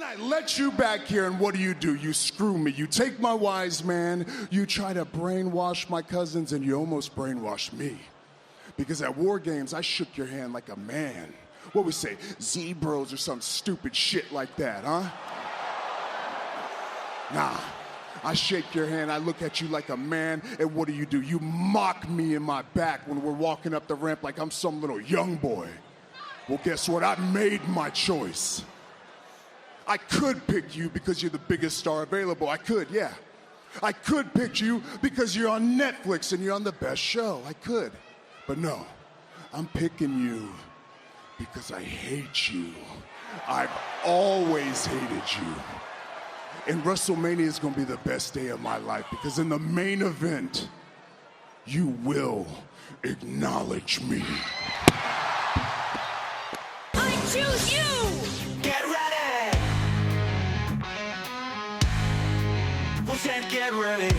I let you back here, and what do? You screw me. You take my wise man, you try to brainwash my cousins, and you almost brainwashed me. Because at War Games, I shook your hand like a man. What we say, Z-Bros or some stupid shit like that, huh? Nah, I shake your hand, I look at you like a man, and what do? You mock me in my back when we're walking up the ramp like I'm some little young boy. Well, guess what? I made my choice. I could pick you because you're the biggest star available. I could, yeah. I could pick you because you're on Netflix and you're on the best show. I could. But no, I'm picking you because I hate you. I've always hated you. And WrestleMania is going to be the best day of my life because in the main event, you will acknowledge me. I choose you! Get ready! Bullshit, get ready!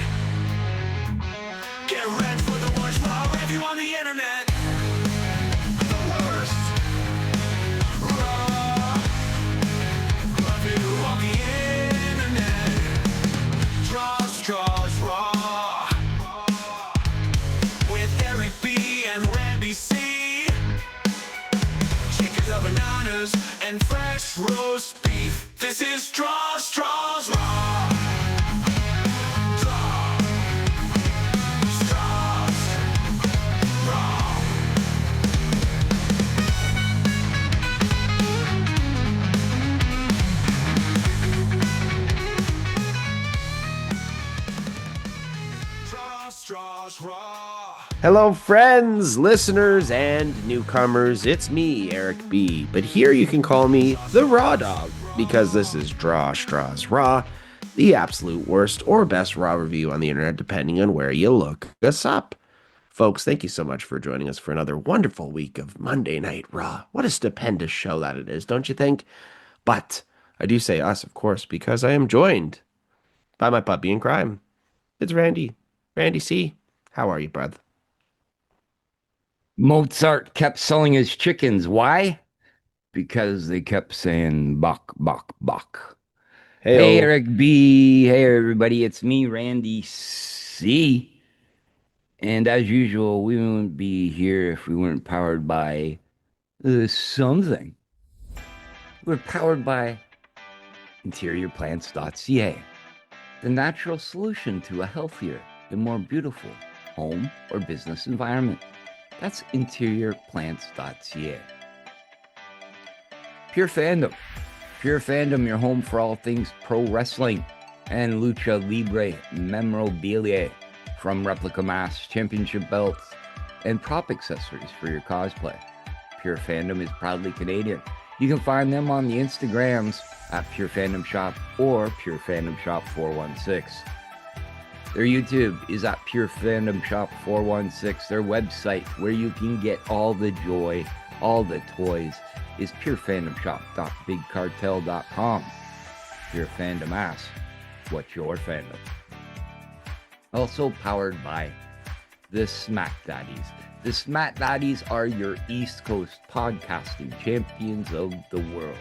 Get ready for the worst raw review on the internet! The worst raw review on the internet! Straws, raw! With Eric B. and Randy C. Chickens of bananas and fresh roast beef. This is Straws, raw. Hello, friends, listeners, and newcomers. It's me, Eric B. But here you can call me the Raw Dog, because this is Straws Raw, the absolute worst or best Raw review on the internet, depending on where you look us up. Folks, thank you so much for joining us for another wonderful week of Monday Night Raw. What a stupendous show that it is, don't you think? But I do say us, of course, because I am joined by my puppy in crime. It's Randy. Randy C. How are you, brother? Mozart kept selling his chickens. Why? Because they kept saying bok, bok, bok. Hey, Eric B. Hey, everybody. It's me, Randy C. And as usual, we wouldn't be here if we weren't powered by something. We're powered by interiorplants.ca, the natural solution to a healthier and more beautiful home or business environment. That's interiorplants.ca. Pure Fandom. Pure Fandom, your home for all things pro wrestling and lucha libre memorabilia, from replica masks, championship belts, and prop accessories for your cosplay. Pure Fandom is proudly Canadian. You can find them on the Instagrams at Pure Fandom Shop or Pure Fandom Shop 416. Their YouTube is at Pure Fandom Shop 416. Their website, where you can get all the joy, all the toys, is purefandomshop.bigcartel.com. Pure Fandom asks, what's your fandom? Also powered by the Smack Daddies. The SmackDaddies are your East Coast podcasting champions of the world.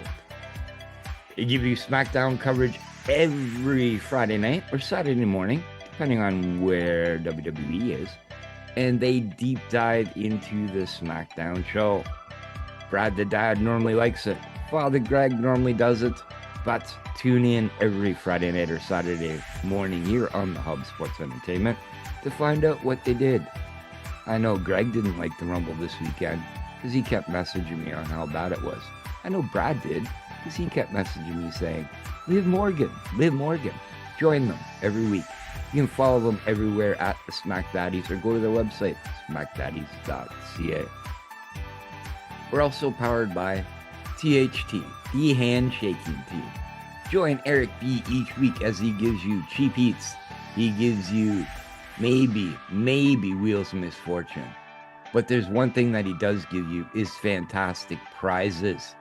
They give you SmackDown coverage every Friday night or Saturday morning, depending on where WWE is, and they deep dive into the SmackDown show. Brad the Dad normally likes it. Father Greg normally does it, but tune in every Friday night or Saturday morning here on the Hub Sports Entertainment to find out what they did. I know Greg didn't like the Rumble this weekend because he kept messaging me on how bad it was. I know Brad did because he kept messaging me saying, Liv Morgan. Join them every week. You can follow them everywhere at the Smack Daddies or go to their website, smackdaddies.ca. We're also powered by THT, the handshaking team. Join Eric B each week as he gives you cheap eats. He gives you maybe Wheels of Misfortune. But there's one thing that he does give you is fantastic prizes.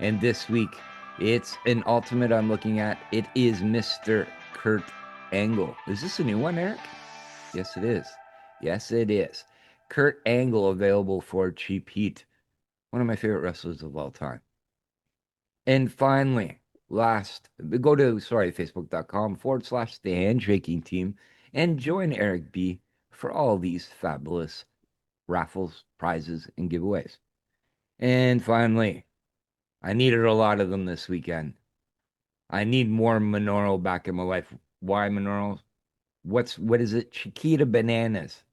And this week, it's an ultimate I'm looking at. It is Mr. Kurt Angle. Is this a new one, Eric? Yes, it is. Yes, it is. Kurt Angle available for cheap heat. One of my favorite wrestlers of all time. And finally, go to, facebook.com/the handshaking team and join Eric B for all these fabulous raffles, prizes, and giveaways. And finally, I needed a lot of them this weekend. I need more Monoro back in my life. Why Monoro? What is it? Chiquita bananas.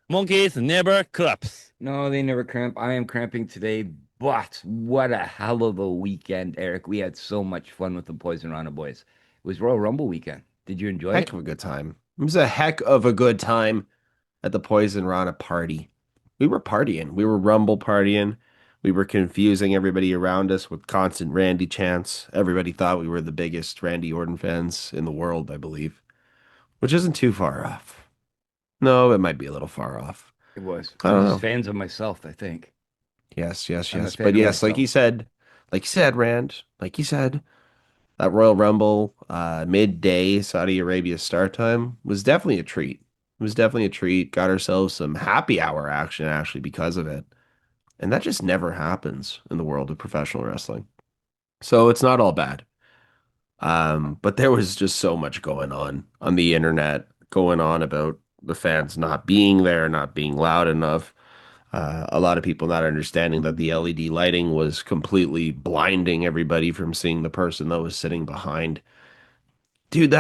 Monkeys never claps. No, they never cramp. I am cramping today, but what a hell of a weekend, Eric. We had so much fun with the Poisonrana Boys. It was Royal Rumble weekend. Did you enjoy Heck it? of a good time. It was a heck of a good time at the Poisonrana party. We were partying. We were Rumble partying. We were confusing everybody around us with constant Randy chants. Everybody thought we were the biggest Randy Orton fans in the world, I believe, which isn't too far off. No, it might be a little far off. It was. I I don't was know. fans of myself, I think. Yes, yes, I'm a yes. fan But of yes, myself. like you said, Rand, like you said, that Royal Rumble, midday Saudi Arabia start time was definitely a treat. It was definitely a treat. Got ourselves some happy hour action actually because of it. And that just never happens in the world of professional wrestling. So it's not all bad. But there was just so much going on the internet, going on about the fans not being there, not being loud enough. A lot of people not understanding that the LED lighting was completely blinding everybody from seeing the person that was sitting behind. Dude,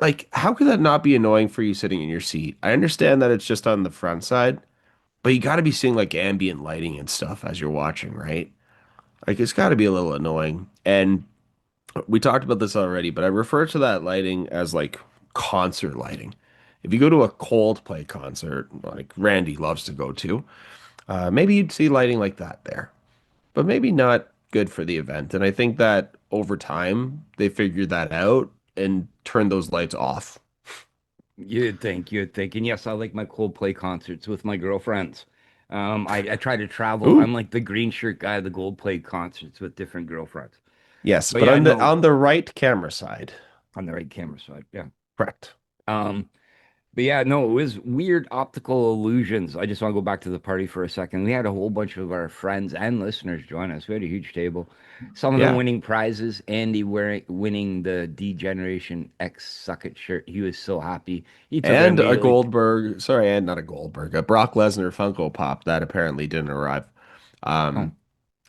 like, how could that not be annoying for you sitting in your seat? I understand that it's just on the front side, but you got to be seeing like ambient lighting and stuff as you're watching, right? Like, it's got to be a little annoying. And we talked about this already, but I refer to that lighting as like concert lighting. If you go to a Coldplay concert, like Randy loves to go to, maybe you'd see lighting like that there, but maybe not good for the event. And I think that over time they figured that out and turned those lights off. You'd think. And yes, I like my Coldplay concerts with my girlfriends. I try to travel. Ooh, I'm like the green shirt guy, the Coldplay concerts with different girlfriends. yes, But but yeah, on the no, on the right camera side, on the right camera side. Yeah. correct. Um, But yeah, no, it was weird optical illusions. I just want to go back to the party for a second. We had a whole bunch of our friends and listeners join us. We had a huge table. Some of them Yeah, winning prizes. Andy winning the D Generation X Suck It shirt. He was so happy. He took it and a immediately. Goldberg, sorry, and not a Goldberg, a Brock Lesnar Funko Pop that apparently didn't arrive. Oh, Um,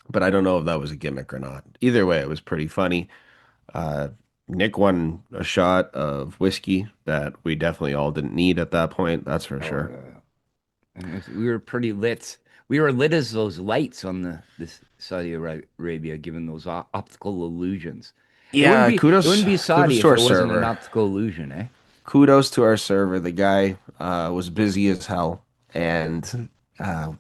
but I don't know if that was a gimmick or not. Either way, it was pretty funny. Uh, Nick won a shot of whiskey that we definitely all didn't need at that point. That's for oh, sure. we were pretty lit. We were lit as those lights on this Saudi Arabia, given those optical illusions. Yeah, It wouldn't be kudos Saudi to if our it wasn't an server. optical illusion, eh? Kudos to our server. The guy was busy as hell, and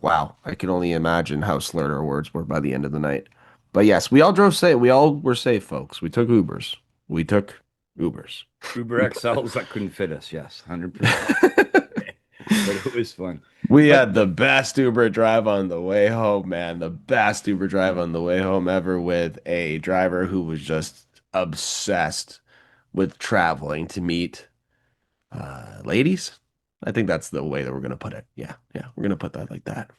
wow, I can only imagine how slurred our words were by the end of the night. But yes, we all drove safe. We all were safe, folks. We took Ubers. We took Ubers. Uber XLs that couldn't fit us. Yes, 100%. But it was fun. We But had the best Uber drive on the way home, man. The best Uber drive on the way home ever with a driver who was just obsessed with traveling to meet ladies. I think that's the way that we're gonna put it. Yeah, yeah, we're gonna put that like that.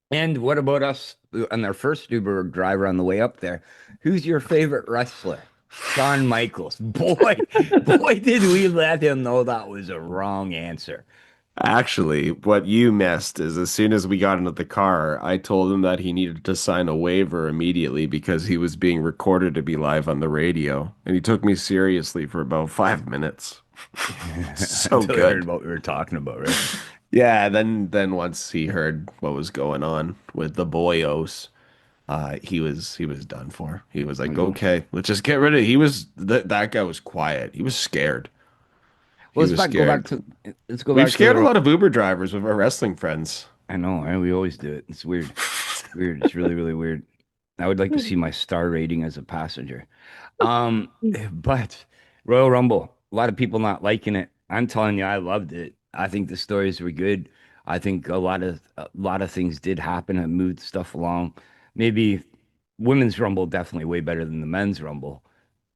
and what about us on our first Uber driver on the way up there? Who's your favorite wrestler? Shawn Michaels. Boy, did we let him know that was a wrong answer. Actually, what you missed is as soon as we got into the car, I told him that he needed to sign a waiver immediately because he was being recorded to be live on the radio, and he took me seriously for about 5 minutes. So Until he heard good. what we were talking about, right? Yeah, then once he heard what was going on with the boyos, he was done for. He was I like, know. "Okay, let's just get rid of." That guy was quiet. He was scared. Well, He was scared. let's go We've back to scared a the. lot of Uber drivers with our wrestling friends. I know, right? We always do it. It's weird. Weird. It's really, really weird. I would like to see my star rating as a passenger. Um, but Royal Rumble, a lot of people not liking it. I'm telling you, I loved it. I think the stories were good. I think a lot of things did happen and moved stuff along. Maybe women's Rumble definitely way better than the men's Rumble.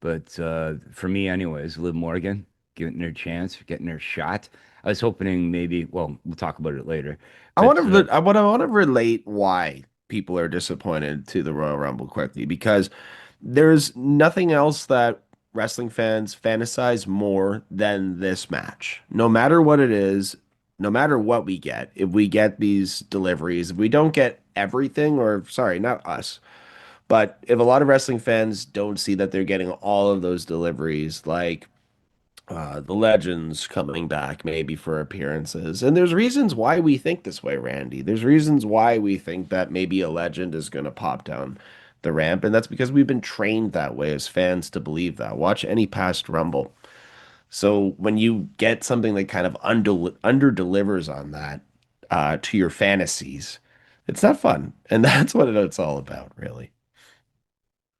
But for me, anyways, Liv Morgan getting her chance, getting her shot. I was hoping maybe, well, we'll talk about it later. I want But to I want to relate why people are disappointed to the Royal Rumble quickly because there's nothing else that wrestling fans fantasize more than this match. No matter what it is, no matter what we get, if we get these deliveries, if we don't get everything, or sorry, not us, but if a lot of wrestling fans don't see that they're getting all of those deliveries, like the legends coming back maybe for appearances. And there's reasons why we think this way, Randy. There's reasons why we think that maybe a legend is going to pop down the ramp, and that's because we've been trained that way as fans to believe that. Watch any past Rumble. So when you get something that kind of under delivers on that to your fantasies, it's not fun, and that's what it's all about, really.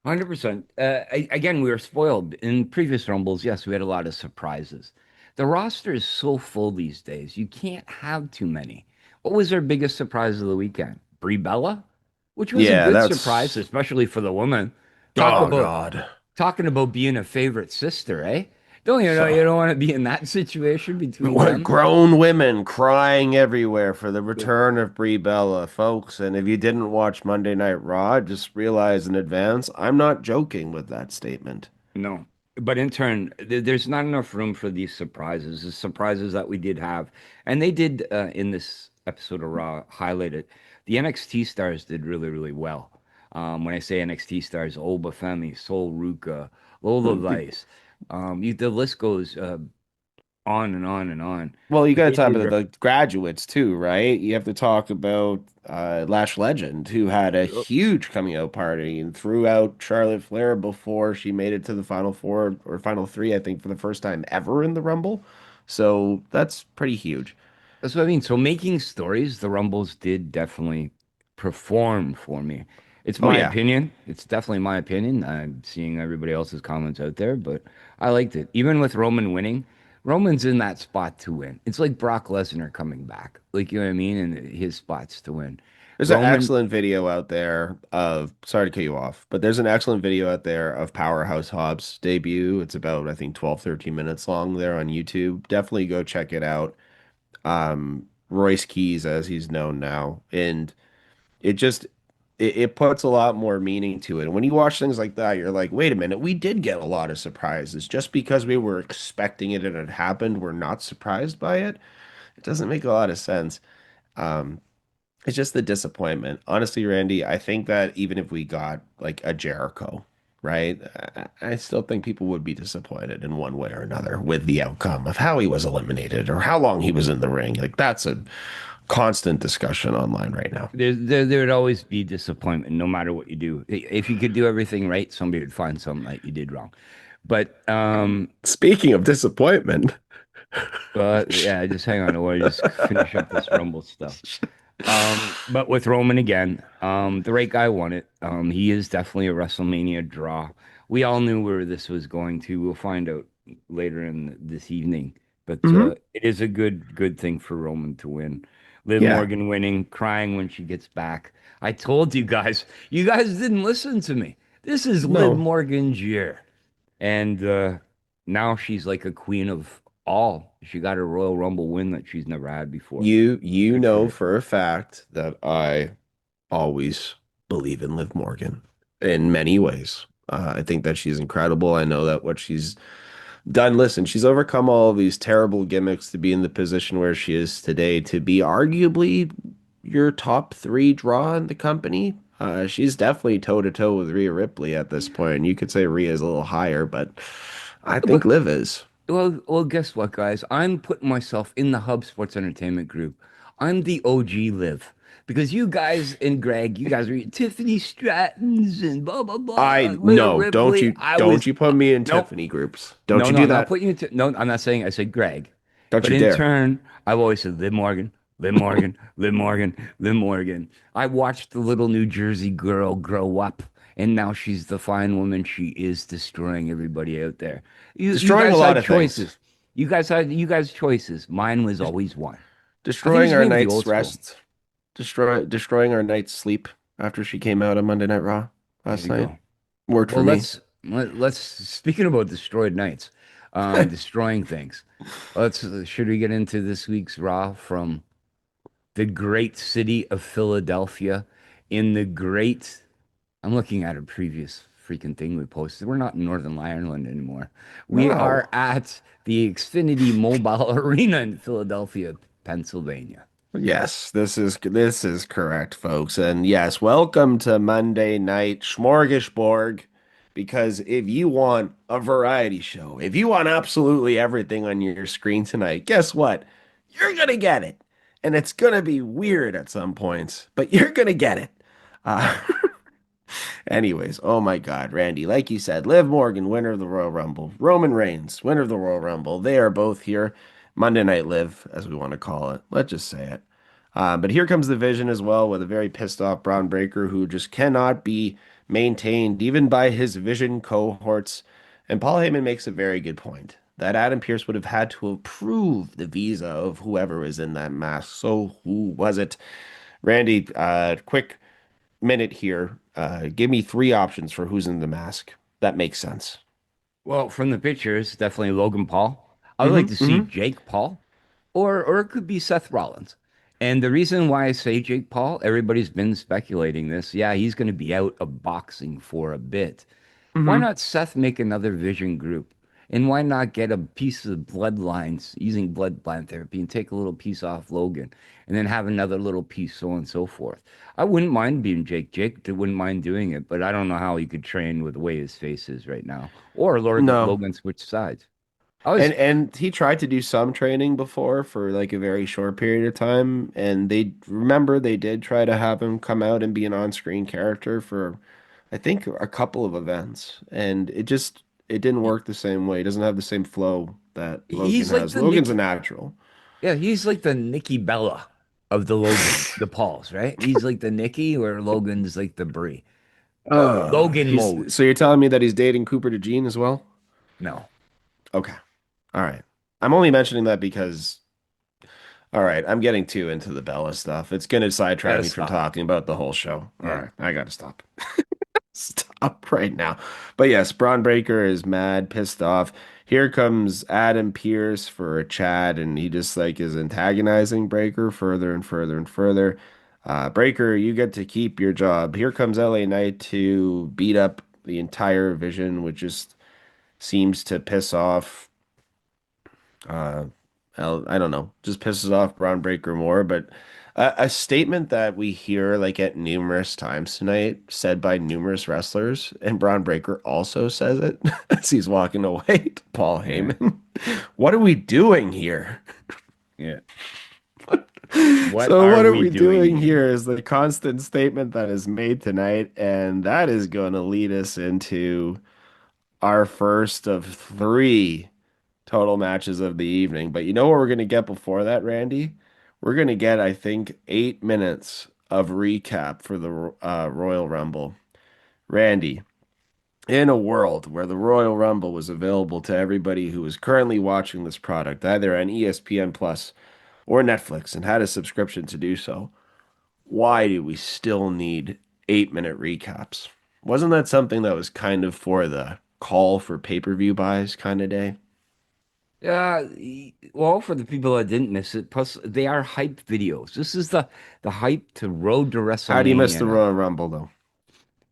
100%. Again, we were spoiled. In previous Rumbles, yes, we had a lot of surprises. The roster is so full these days, you can't have too many. What was our biggest surprise of the weekend? Brie Bella, which was a Yeah, good that's surprise, especially for the woman. Talk oh about God. talking about being a favorite sister, eh? Don't you know you don't want to be in that situation between What them? grown women crying everywhere for the return of Brie Bella, folks. And if you didn't watch Monday Night Raw, just realize in advance, I'm not joking with that statement. No. But in turn, there's not enough room for these surprises, the surprises that we did have. And they did, in this episode of Raw, highlight it. The NXT stars did really, really well. When I say NXT stars, Oba Femi, Sol Ruka, Lola Vice, the list goes on and on and on. Well, you But got to they talk did about the graduates too, right? You have to talk about Lash Legend, who had a huge coming out party and threw out Charlotte Flair before she made it to the final four or final three, I think, for the first time ever in the Rumble. So that's pretty huge. That's what I mean. So making stories, the Rumbles did definitely perform for me. It's Oh my yeah, opinion. It's definitely my opinion. I'm seeing everybody else's comments out there, but I liked it. Even with Roman winning, Roman's in that spot to win. It's like Brock Lesnar coming back. Like, you know what I mean? And his spots to win. there's an Roman, excellent video out there of, sorry to cut you off, but there's an excellent video out there of Powerhouse Hobbs' debut. It's about, I think, 12, 13 minutes long there on YouTube. Definitely go check it out. Royce Keys, as he's known now. And it just it puts a lot more meaning to it. And when you watch things like that, you're like, wait a minute, we did get a lot of surprises. Just because we were expecting it and it happened, we're not surprised by it. It doesn't make a lot of sense. Um, it's just the disappointment. Honestly, Randy, I think that even if we got like a Jericho, right? I still think people would be disappointed in one way or another with the outcome of how he was eliminated or how long he was in the ring. Like that's a constant discussion online right now. there would always be disappointment no matter what you do. If you could do everything right, somebody would find something that you did wrong. But Speaking of disappointment, yeah, just hang on. I want to just finish up this Rumble stuff. But with Roman again, the right guy won it. He is definitely a WrestleMania draw. We all knew where this was going to. We'll find out later in this evening. But it is a good thing for Roman to win. Liv yeah, Morgan winning, crying when she gets back. I told you guys didn't listen to me. This is Liv no, Morgan's year. And now she's like a queen of all. She got a Royal Rumble win that she's never had before. you Good for know her. for a fact that I always believe in Liv Morgan in many ways. I think that she's incredible. I know that what she's done, listen, she's overcome all of these terrible gimmicks to be in the position where she is today, to be arguably your top three draw in the company. She's definitely toe to toe with Rhea Ripley at this point. You could say Rhea is a little higher, but I think But Liv is. well, guess what, guys? I'm putting myself in the Hub Sports Entertainment group. I'm the OG Liv. Because you guys and Greg, you guys are Tiffany Strattons and blah blah blah. I Rhea no, Ripley. don't you put me in Nope. Tiffany groups. Don't No, you no, do I'm not that. putting you into. No, I'm not saying. I said Greg, Don't but you in dare. turn, I've always said Liv Morgan, Liv Morgan, Liv Morgan, Liv Morgan. I watched the little New Jersey girl grow up, and now she's the fine woman she is, destroying everybody out there. You Destroying a guys lot had of things. choices. You guys choices. Mine was always one. I think you Destroying should our be with the night's old school. rest. Destroying our night's sleep after she came out on Monday Night Raw There last you night. go. Worked for Well, me. let's speaking about destroyed nights, destroying things. Let's should we get into this week's Raw from the great city of Philadelphia in the great, I'm looking at a previous freaking thing we posted. We're not in Northern Ireland anymore. We No. are at the Xfinity Mobile Arena in Philadelphia, Pennsylvania. Yes, this is correct, folks. And yes, welcome to Monday Night Smorgasbord. Because if you want a variety show, if you want absolutely everything on your screen tonight, guess what? You're gonna get it. And it's gonna be weird at some points, but you're gonna get it. Uh, Anyways, oh my God, Randy, like you said, Liv Morgan, winner of the Royal Rumble, Roman Reigns, winner of the Royal Rumble. They are both here. Monday Night Liv, as we want to call it. Let's just say it. But here comes the Vision as well, with a very pissed off Bron Breaker who just cannot be maintained even by his Vision cohorts. And Paul Heyman makes a very good point that Adam Pearce would have had to approve the visa of whoever was in that mask. So who was it? Randy, quick minute here. Give me three options for who's in the mask. That makes sense. Well, from the pictures, definitely Logan Paul. I would like to see Mm-hmm. Jake Paul, or it could be Seth Rollins. And the reason why I say Jake Paul, everybody's been speculating this. Yeah, he's going to be out of boxing for a bit. Why Mm-hmm. not Seth make another Vision group? And why not get a piece of bloodlines using bloodline therapy and take a little piece off Logan and then have another little piece, so on and so forth? I wouldn't mind being Jake. Jake wouldn't mind doing it, but I don't know how he could train with the way his face is right now. Or No. Logan switch sides. I was And he tried to do some training before for like a very short period of time, and they did try to have him come out and be an on-screen character for I think a couple of events, and it didn't work the same way. He doesn't have the same flow that Logan he's like has. the Logan's a Nick natural. Yeah, he's like the Nikki Bella of the Pauls, right? He's like the Nikki where Logan's like the Brie. Oh, Logan mode. so you're telling me that he's dating Cooper DeJean as well? No. Okay. All right. I'm only mentioning that because, all right, I'm getting too into the Bella stuff. It's going to sidetrack Gotta me from stop. talking about the whole show. All Yeah. right. I got to stop. Stop right now. But yes, Braun Breaker is mad, pissed off. Here comes Adam Pearce for a chat, and he just like is antagonizing Breaker further and further and further. Breaker, you get to keep your job. Here comes LA Knight to beat up the entire Vision, which just seems to piss off uh, I don't know, just pisses off Braun Breaker more. But a statement that we hear like at numerous times tonight, said by numerous wrestlers, and Braun Breaker also says it as he's walking away to Paul Yeah. Heyman. What are we doing here? Yeah. What So are what are we we doing doing here? here is the constant statement that is made tonight, and that is going to lead us into our first of three total matches of the evening. But you know what we're going to get before that, Randy? We're going to get, I think, 8 minutes of recap for the Royal Rumble. Randy, in a world where the Royal Rumble was available to everybody who is currently watching this product, either on ESPN Plus or Netflix, and had a subscription to do so, why do we still need 8 minute recaps? Wasn't that something that was kind of for the call for pay-per-view buys kind of day? Yeah, well, for the people that didn't miss it, plus they are hype videos. This is the hype to Road to How do you miss WrestleMania the now. Royal Rumble though?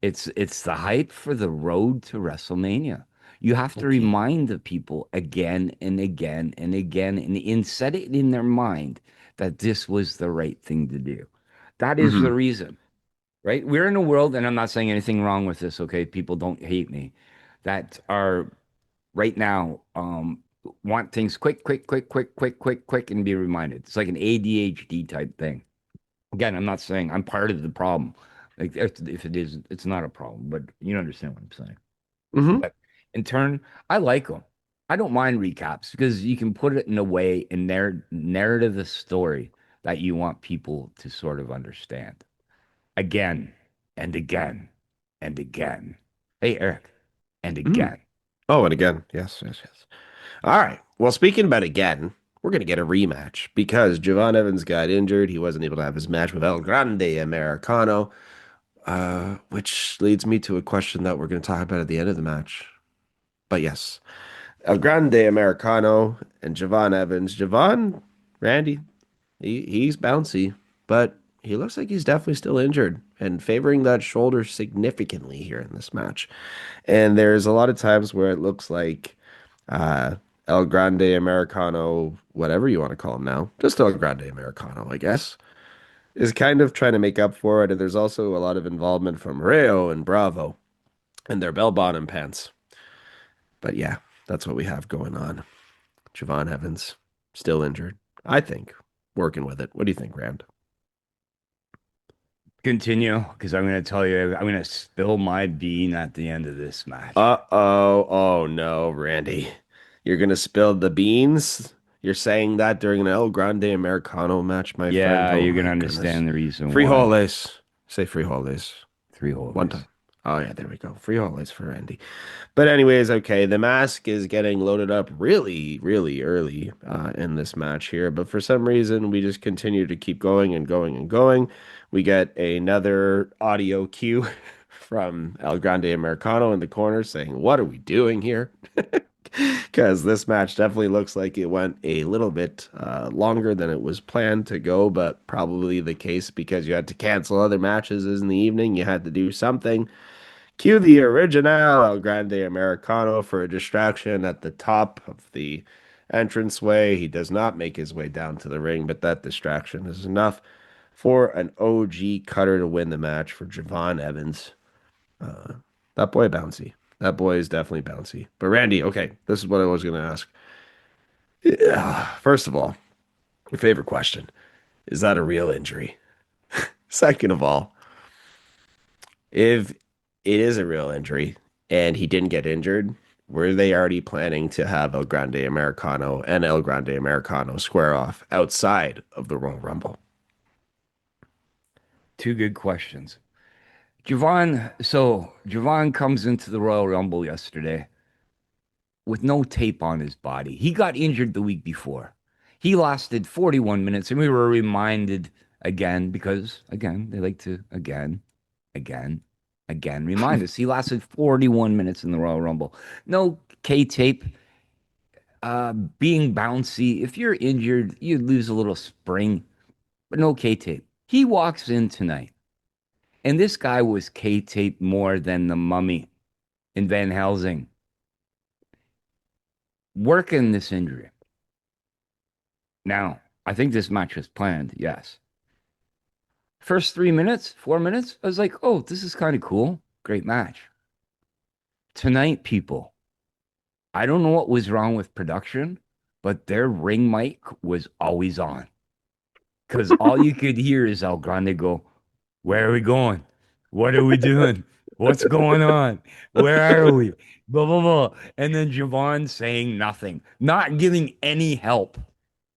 It's the hype for the road to WrestleMania. You have to Okay. remind the people again and again and again and set it in their mind that this was the right thing to do. That is the Hmm. reason, right? We're in a world, and I'm not saying anything wrong with this, okay? People don't hate me, that are right now want things quick, quick, quick, quick, quick, quick, quick, and be reminded. It's like an ADHD type thing. Again, I'm not saying I'm part of the problem. Like if it is, it's not a problem, but you understand what I'm saying. Hmm. But in turn, I like them. I don't mind recaps because you can put it in a way in their narrative, the story that you want people to sort of understand again and again and again. Hey, Eric, and Mm. again. Oh, and again, yes, yes, yes. All right. Well, speaking about again, we're gonna get a rematch because Javon Evans got injured. He wasn't able to have his match with El Grande Americano, which leads me to a question that we're gonna talk about at the end of the match. But yes, El Grande Americano and Javon Evans. Javon, Randy, he's bouncy, but he looks like he's definitely still injured and favoring that shoulder significantly here in this match. And there's a lot of times where it looks like uh, El Grande Americano, whatever you want to call him now, just El Grande Americano, I guess, is kind of trying to make up for it. And there's also a lot of involvement from Rayo and Bravo and their bell-bottom pants. But yeah, that's what we have going on. Javon Evans, still injured, I think, working with it. What do you think, Rand? Continue, because I'm going to tell you, I'm going to spill my bean at the end of this match. Uh-oh. Oh no, Randy. You're gonna spill the beans? You're saying that during an El Grande Americano match, my friend? Yeah, Oh you're my going to goodness. understand the reason why. Frijoles. Say frijoles. 3 holes. One time. Oh yeah, there we go. Frijoles for Randy. But anyways, okay, the mask is getting loaded up really, really early in this match here. But for some reason, we just continue to keep going and going and going. We get another audio cue from El Grande Americano in the corner saying, "What are we doing here?" Because this match definitely looks like it went a little bit longer than it was planned to go, but probably the case because you had to cancel other matches in the evening. You had to do something. Cue the original El Grande Americano for a distraction at the top of the entranceway. He does not make his way down to the ring, but that distraction is enough for an OG cutter to win the match for Javon Evans. That boy bouncy. That boy is definitely bouncy. But Randy, okay, this is what I was going to ask. Yeah, first of all, your favorite question, is that a real injury? Second of all, if it is a real injury and he didn't get injured, were they already planning to have El Grande Americano and El Grande Americano square off outside of the Royal Rumble? 2 good questions. Javon comes into the Royal Rumble yesterday with no tape on his body. He got injured the week before. He lasted 41 minutes, and we were reminded again, because again, they like to again, remind us. He lasted 41 minutes in the Royal Rumble. No K tape. Being bouncy. If you're injured, you lose a little spring, but no K tape. He walks in tonight, and this guy was K tape more than the Mummy in Van Helsing. Working this injury. Now, I think this match was planned, yes. First 3 minutes, 4 minutes, I was like, oh, this is kind of cool. Great match. Tonight, people, I don't know what was wrong with production, but their ring mic was always on. Because all you could hear is El Grande go, where are we going? What are we doing? What's going on? Where are we? Blah, blah, blah. And then Javon saying nothing, not giving any help.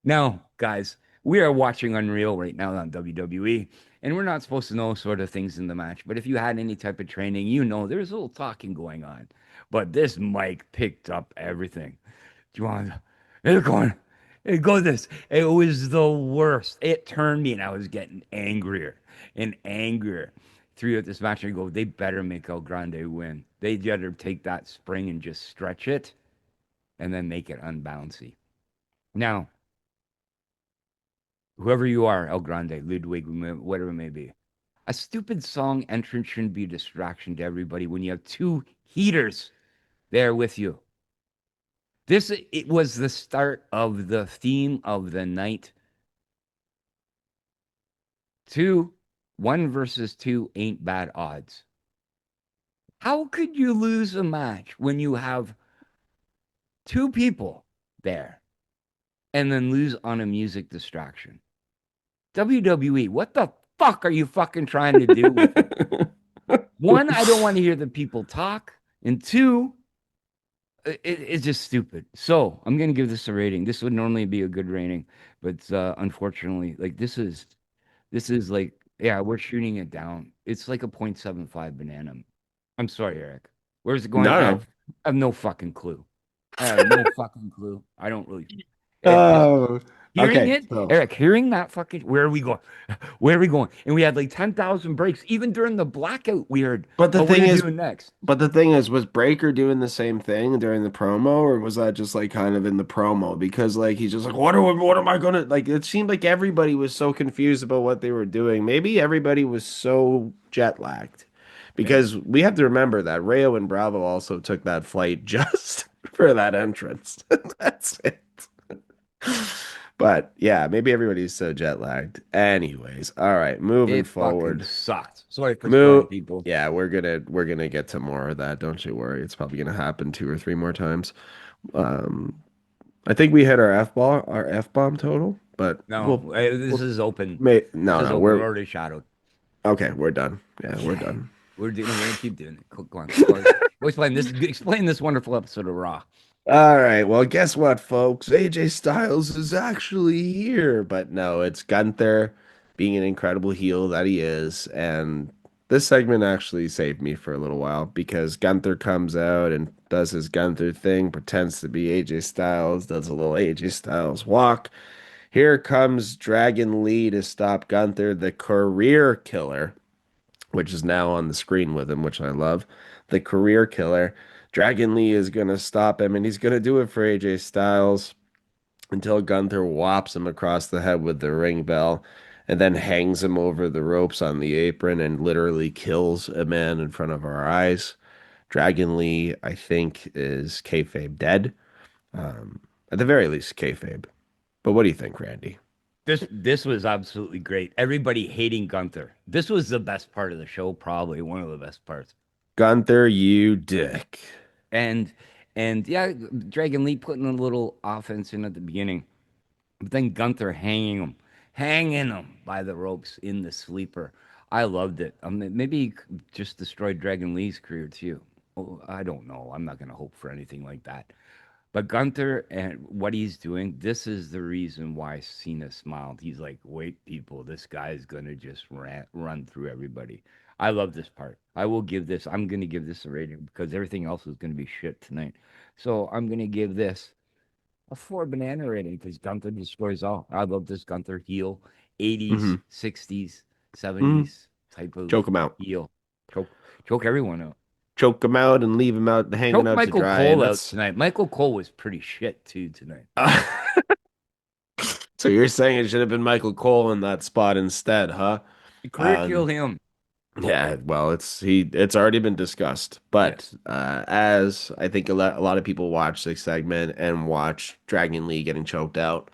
Now, guys, we are watching Unreal right now on WWE, and we're not supposed to know sort of things in the match. But if you had any type of training, you know there's a little talking going on. But this mic picked up everything. Javon, in the corner. It goes this. It was the worst. It turned me, and I was getting angrier and angrier throughout this match. I go, they better make El Grande win. They better take that spring and just stretch it, and then make it unbouncy. Now, whoever you are, El Grande, Ludwig, whatever it may be, a stupid song entrance shouldn't be a distraction to everybody when you have 2 heaters there with you. It was the start of the theme of the night. 1 versus 2 ain't bad odds. How could you lose a match when you have 2 people there and then lose on a music distraction? WWE, what the fuck are you fucking trying to do with it? 1, I don't want to hear the people talk. And 2, it's just stupid. So I'm going to give this a rating. This would normally be a good rating, but unfortunately, like this is like, yeah, we're shooting it down. It's like a 0.75 banana. I'm sorry, Eric. Where's it going? No, I no. have no fucking clue. I have no fucking clue. I don't really. And Oh, hearing okay. it, So, Eric, hearing that fucking, where are we going? Where are we going? And we had like 10,000 breaks. Even during the blackout, we heard, but the oh, what are thing you is, doing next? was Breaker doing the same thing during the promo, or was that just like kind of in the promo? Because like he's just like, what am I gonna like? It seemed like everybody was so confused about what they were doing. Maybe everybody was so jet lagged. Maybe. Because we have to remember that Rayo and Bravo also took that flight just for that entrance. That's it. But yeah, maybe everybody's so jet lagged. Anyways, all right, moving It fucking forward. sucked. Sorry for spoiling Move. people. Yeah, we're gonna get to more of that. Don't you worry. It's probably gonna happen two or three more times. Um, I think we hit our F bomb total, but No, this we'll is open. no, This is no, open. We're already shadowed. okay. We're done. Yeah, we're Okay. done. We're gonna keep doing it. Go on. Go explain this wonderful episode of Raw. All right. Well, guess what, folks? AJ Styles is actually here, but no, it's Gunther being an incredible heel that he is. And this segment actually saved me for a little while because Gunther comes out and does his Gunther thing, pretends to be AJ Styles, does a little AJ Styles walk. Here comes Dragon Lee to stop Gunther, the career killer, which is now on the screen with him, which I love. The career killer. Dragon Lee is going to stop him, and he's going to do it for AJ Styles until Gunther whops him across the head with the ring bell and then hangs him over the ropes on the apron and literally kills a man in front of our eyes. Dragon Lee, I think, is kayfabe dead. At the very least, kayfabe. But what do you think, Randy? This was absolutely great. Everybody hating Gunther. This was the best part of the show, probably one of the best parts. Gunther, you dick. And and yeah, Dragon Lee putting a little offense in at the beginning, but then Gunther hanging him by the ropes in the sleeper. I loved it. Maybe he just destroyed Dragon Lee's career too. Oh, I don't know. I'm not gonna hope for anything like that. But Gunther and what he's doing, this is the reason why Cena smiled. He's like, wait, people, this guy's gonna just run through everybody. I love this part. I'm gonna give this a rating because everything else is gonna be shit tonight. So I'm gonna give this a 4 banana rating because Gunther destroys all. I love this Gunther heel, 80s, Mm-hmm. 60s, Mm-hmm. 70s type of Choke him out. heel. Choke, choke everyone out. Choke him out and leave him out hanging Choke out to Michael dry. And Cole out that's tonight. Michael Cole was pretty shit too tonight. so you're saying it should have been Michael Cole in that spot instead, huh? Career kill Um, him. yeah, well, it's already been discussed, but Yes. as I think a lot of people watch this segment and watch Dragon Lee getting choked out,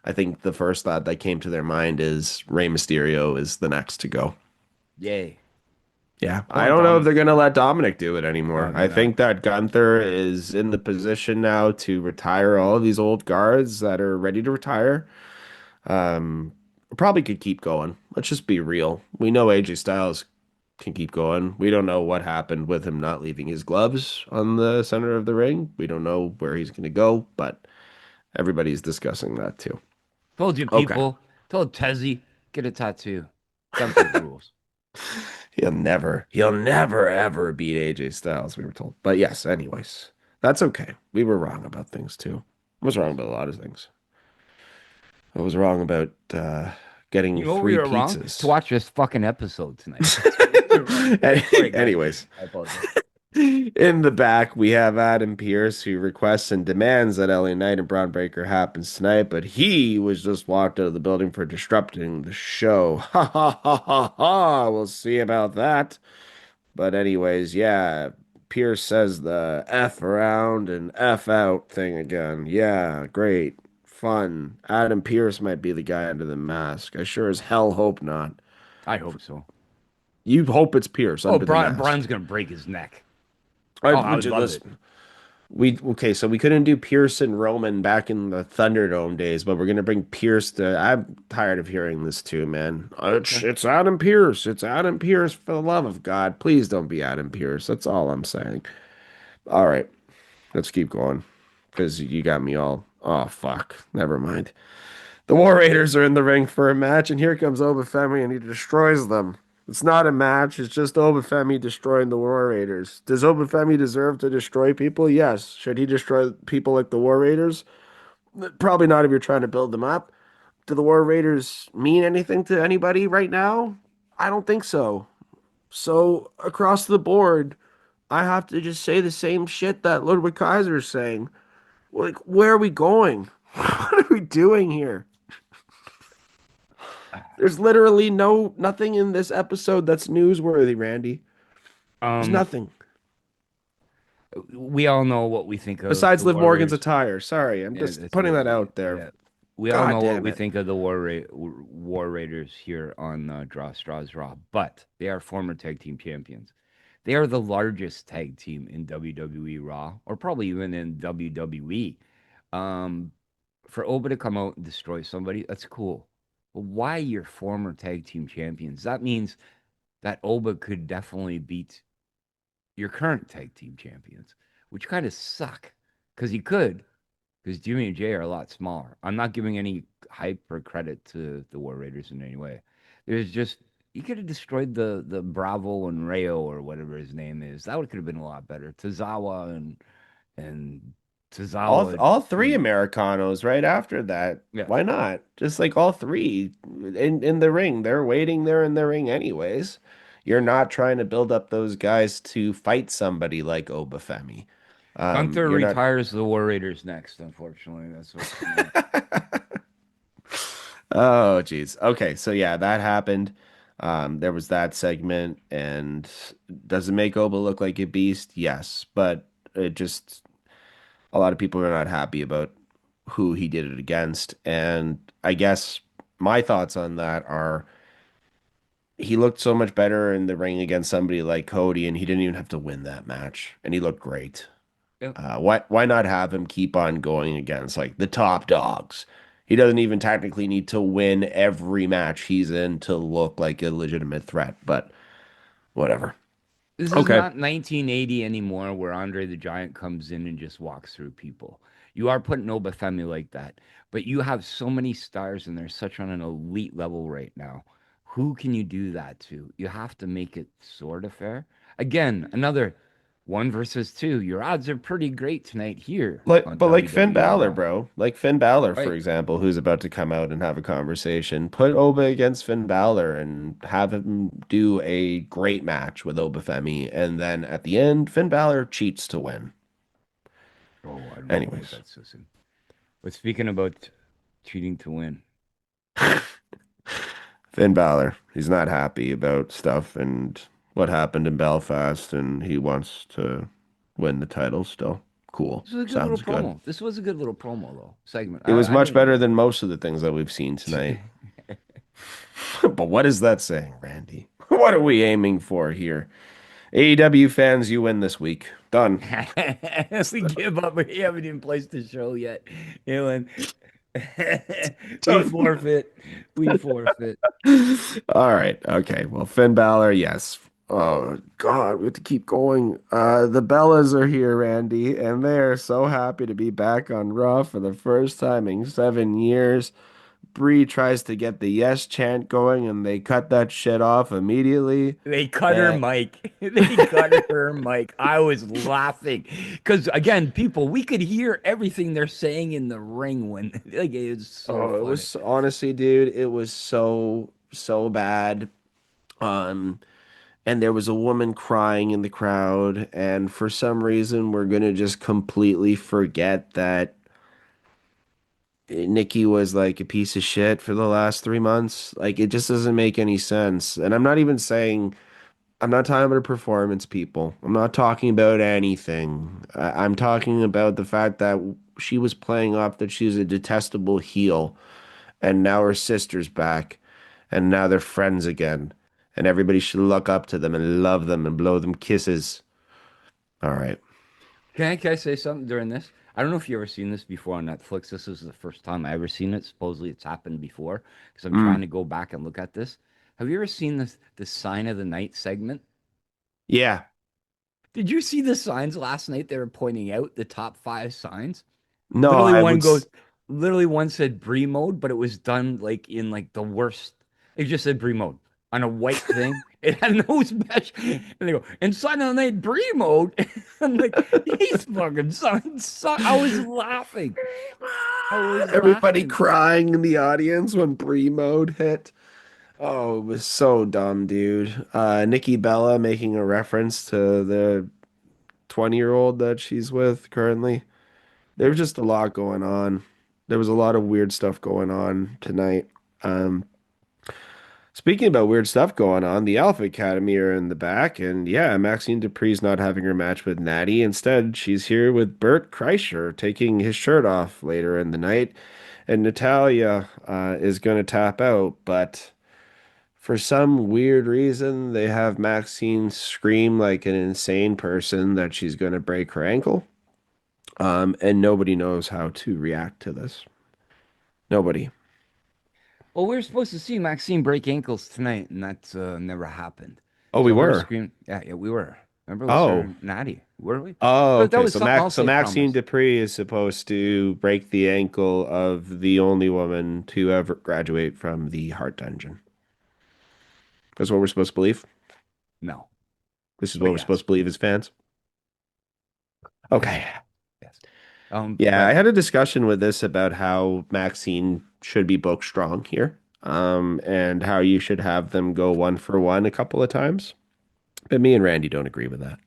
I think the first thought that came to their mind is Rey Mysterio is the next to go. Yay. Yeah, I I want don't know if Dominic. they're gonna let Dominic do it No, anymore. they're I not. think that Gunther is in the position now to retire all of these old guards that are ready to retire. Um, Probably could keep going. Let's just be real. We know AJ Styles can keep going. We don't know what happened with him not leaving his gloves on the center of the ring. We don't know where he's gonna go, but everybody's discussing that too. Told you, Okay. people. Told Tezzy, get a tattoo. Gunther rules. He'll never ever beat AJ Styles, we were told. But yes, anyways, that's okay. We were wrong about things too. I was wrong about a lot of things. I was wrong about You getting know we free were wrong? To pizzas. watch this fucking episode tonight. Sorry, guys. Anyways, I apologize. in the back, we have Adam Pearce who requests and demands that LA Knight and Bron Breaker happens tonight, but he was just walked out of the building for disrupting the show. Ha ha ha ha ha. We'll see about that. But anyways, yeah, Pierce says the F around and F out thing again. Yeah, great. Fun. Adam Pierce might be the guy under the mask. I sure as hell hope not. I hope so. You hope it's Pierce Oh, under the mask. Bron's gonna break his neck. I I would just love it. listen. Okay, so we couldn't do Pierce and Roman back in the Thunderdome days, but we're gonna bring Pierce to. I'm tired of hearing this too, man. It's Adam Pierce. It's Adam Pierce. For the love of God, please don't be Adam Pierce. That's all I'm saying. All right, let's keep going because you got me all. Oh fuck, never mind. The War Raiders are in the ring for a match, and here comes Obafemi, and he destroys them. It's not a match. It's just Obafemi destroying the War Raiders. Does Obafemi deserve to destroy people? Yes. Should he destroy people like the War Raiders? Probably not if you're trying to build them up. Do the War Raiders mean anything to anybody right now? I don't think so. So across the board, I have to just say the same shit that Ludwig Kaiser is saying. Like, where are we going? What are we doing here? There's literally nothing in this episode that's newsworthy, Randy. There's Um, nothing. we all know what we think of Besides the Liv War Morgan's Raiders. attire. Sorry, I'm Yeah, just putting that out there. yeah. We all God know what damn we it. think of the War Raiders here on Straws Raw, but they are former tag team champions. They are the largest tag team in WWE Raw, or probably even in WWE. Um, for Oba to come out and destroy somebody, that's cool. But why you're former tag team champions? That means that Oba could definitely beat your current tag team champions, which kind of suck because he could, because Jimmy and Jay are a lot smaller. I'm not giving any hype or credit to the War Raiders in any way. There's just you could have destroyed the Bravo and Rayo or whatever his name is. That would could have been a lot better. Tazawa and Tazawa. All three Americanos right after that. Yeah. Why not? Just like all three in the ring. They're waiting there in the ring anyways. You're not trying to build up those guys to fight somebody like Obafemi. Gunther You're not. retires the War Raiders next, unfortunately. That's what Oh, geez. Okay, so yeah, that happened. There was that segment, and does it make Oba look like a beast? Yes, but it just a lot of people are not happy about who he did it against. And I guess my thoughts on that are he looked so much better in the ring against somebody like Cody, and he didn't even have to win that match, and he looked great. Yep. Why not have him keep on going against like the top dogs? He doesn't even technically need to win every match he's in to look like a legitimate threat, but whatever. This is Okay. not 1980 anymore where Andre the Giant comes in and just walks through people. You are putting Obafemi like that, but you have so many stars and they're such on an elite level right now. Who can you do that to? You have to make it sort of fair. Again, another 1 versus 2. Your odds are pretty great tonight here on But like Finn WWE Balor, Raw. bro. Like Finn Balor, for Right. example, who's about to come out and have a conversation. Put Oba against Finn Balor and have him do a great match with Obafemi. And then at the end, Finn Balor cheats to win. Oh, I don't know Anyways. about that, Susan. But speaking about cheating to win, Finn Balor, he's not happy about stuff and what happened in Belfast, and he wants to win the title still. Cool. this was a good Sounds little good. promo. This was a good little promo though segment. It was I much didn't- better than most of the things that we've seen tonight. But what is that saying, Randy? What are we aiming for here? AEW fans, you win this week. Done. We give up. We haven't even placed the show yet. Ewan. We forfeit. We forfeit. All right. Okay. Well, Finn Balor, yes. Oh God, we have to keep going. The Bellas are here, Randy, and they are so happy to be back on Raw for the first time in 7 years. Bree tries to get the yes chant going, and they cut that shit off immediately. They cut her mic. They cut her mic. I was laughing because again, people, we could hear everything they're saying in the ring when like it was so. Oh, it funny. was honestly, dude, it was so bad. And there was a woman crying in the crowd, and for some reason, we're gonna just completely forget that Nikki was like a piece of shit for the last 3 months. Like, it just doesn't make any sense. And I'm not even saying, I'm not talking about her performance, people. I'm not talking about anything. I'm talking about the fact that she was playing up that she's a detestable heel, and now her sister's back, and now they're friends again. And everybody should look up to them and love them and blow them kisses. All right. Can I say something during this? I don't know if you ever seen this before on Netflix. This is the first time I ever seen it. Supposedly it's happened before because I'm trying to go back and look at this. Have you ever seen the sign of the night segment? Yeah. Did you see the signs last night? They were pointing out the top 5 signs. No, Literally I one would goes. Literally one said Brie mode, but it was done like in like the worst. It just said Brie mode on a white thing. It had no special. And they go, and sign on night Brie mode. I'm like, he's fucking son. I was laughing. I was Everybody laughing. crying in the audience when Brie mode hit. Oh, it was so dumb, dude. Nikki Bella making a reference to the 20-year-old that she's with currently. There was just a lot going on. There was a lot of weird stuff going on tonight. Um, Speaking about weird stuff going on, the Alpha Academy are in the back, and yeah, Maxine Dupree's not having her match with Natty. Instead, she's here with Bert Kreischer taking his shirt off later in the night, and Natalia is going to tap out, but for some weird reason, they have Maxine scream like an insane person that she's going to break her ankle, and nobody knows how to react to this. Nobody. Well, we were supposed to see Maxine break ankles tonight, and that's never happened. Oh, we So her were. scream, yeah, we were. Remember, it was her Oh. and Natty, were we? Oh, But that okay. was So something else So they Maxine promised. Dupree is supposed to break the ankle of the only woman to ever graduate from the Heart Dungeon. That's what we're supposed to believe. No, This is but what we're yes, supposed to believe as fans. Okay. yes. Yeah, I But had a discussion with this about how Maxine should be booked strong here, and how you should have them go 1-for-1 a couple of times. But me and Randy don't agree with that.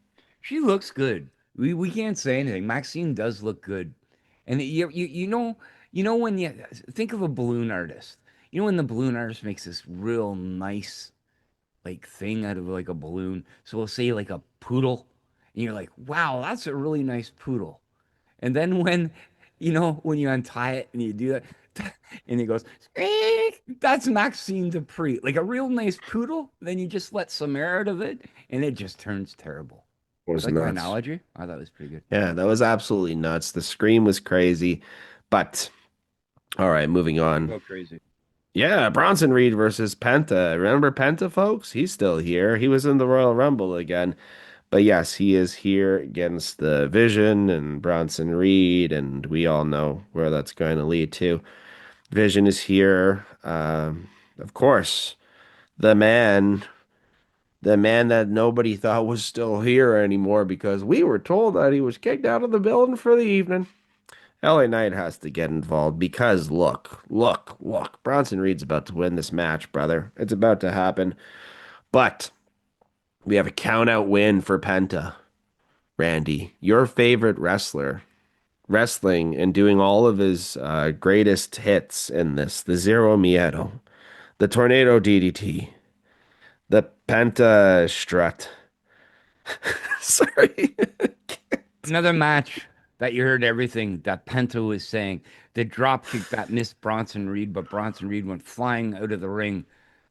she looks good. We can't say anything. Maxine does look good, and you know when you think of a balloon artist. You know when the balloon artist makes this real nice like thing out of like a balloon. So we'll say like a poodle, and you're like, wow, that's a really nice poodle. And then when you untie it and you do that, and it goes, "Squeak," that's Maxine Dupree, like a real nice poodle. Then you just let some air out of it, and it just turns terrible. Was You like my nuts. analogy? I thought it was pretty good. Yeah, that was absolutely nuts. The scream was crazy. But all right, moving on. Go crazy. Yeah, Bronson Reed versus Penta. Remember Penta, folks? He's still here. He was in the Royal Rumble again. But yes, he is here against the Vision and Bronson Reed, and we all know where that's going to lead to. Vision is here. Of course, the man, the man that nobody thought was still here anymore because we were told that he was kicked out of the building for the evening. LA Knight has to get involved because look. Bronson Reed's about to win this match, brother. It's about to happen. But we have a count out win for Penta. Randy, your favorite wrestler, wrestling and doing all of his greatest hits in this, the Zero Miedo, the Tornado DDT, the Penta Strut. Sorry. Another match that you heard everything that Penta was saying. The drop kick that missed Bronson Reed, but Bronson Reed went flying out of the ring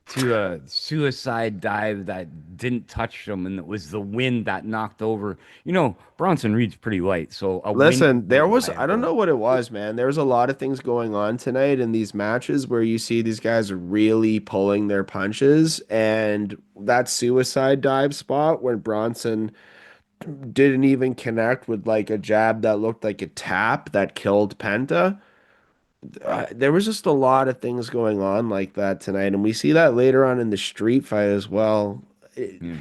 to a suicide dive that didn't touch him, and it was the wind that knocked over. Bronson Reed's pretty light, so a wind Listen, goes there was, by him I don't going, know what it was, man. There was a lot of things going on tonight in these matches where you see these guys really pulling their punches. And that suicide dive spot when Bronson didn't even connect with like a jab that looked like a tap that killed Penta. There was just a lot of things going on like that tonight. And we see that later on in the street fight as well. yeah.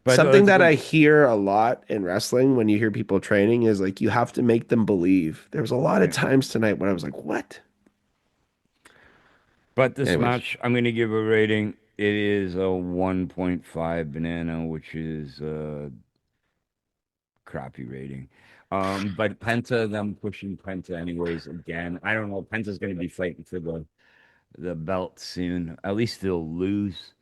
But Something that I hear a lot in wrestling when you hear people training is like you have to make them believe. There was a lot of times tonight when I was like, "What?" this Anyways, match, I'm gonna give a rating. It is a 1.5 banana, which is crappy rating. But Penta, them pushing Penta anyways again. I don't know. Penta's gonna be fighting for the belt soon. At least they'll lose.